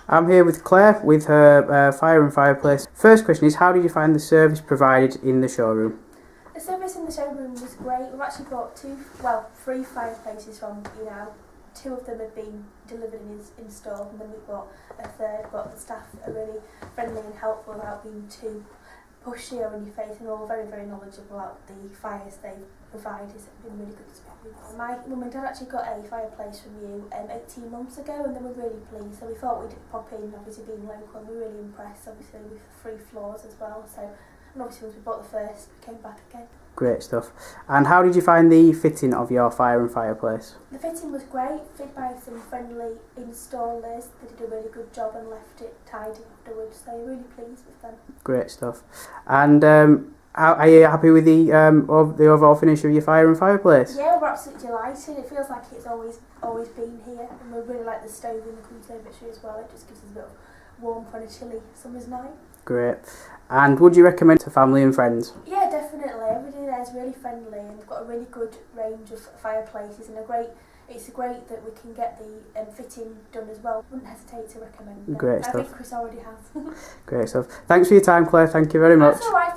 I'm here with Claire with her fire and fireplace. First question is, how did you find the service provided in the showroom? The service in the showroom was great. We've actually bought three fireplaces from you now. Two of them have been delivered and installed, and then we've got a third. But the staff are really friendly and helpful without being too pushy or in your face, and all very, very knowledgeable about the fires they provide. It's been really good to speak with. My mum and dad actually got a fireplace from you 18 months ago, and they were really pleased. So we thought we'd pop in, obviously being local, and we were really impressed, obviously with 3 floors as well. So, and obviously once we bought the first, we came back again. Great stuff. And how did you find the fitting of your fire and fireplace? The fitting was great, fit by some friendly installers. They did a really good job and left it tidy afterwards, so really pleased with them. Great stuff. And are you happy with the overall finish of your fire and fireplace? Yeah, we're absolutely delighted. It feels like it's always been here, and we really like the stove in the conservatory as well. It just gives us a bit of warmth on a chilly summer's night. Great. And would you recommend to family and friends? Yeah, definitely. Everybody there is really friendly, and they've got a really good range of fireplaces, and it's great that we can get the fitting done as well. Wouldn't hesitate to recommend them. Great stuff. I think Chris already has. Great stuff. Thanks for your time, Claire. Thank you very much. That's all right.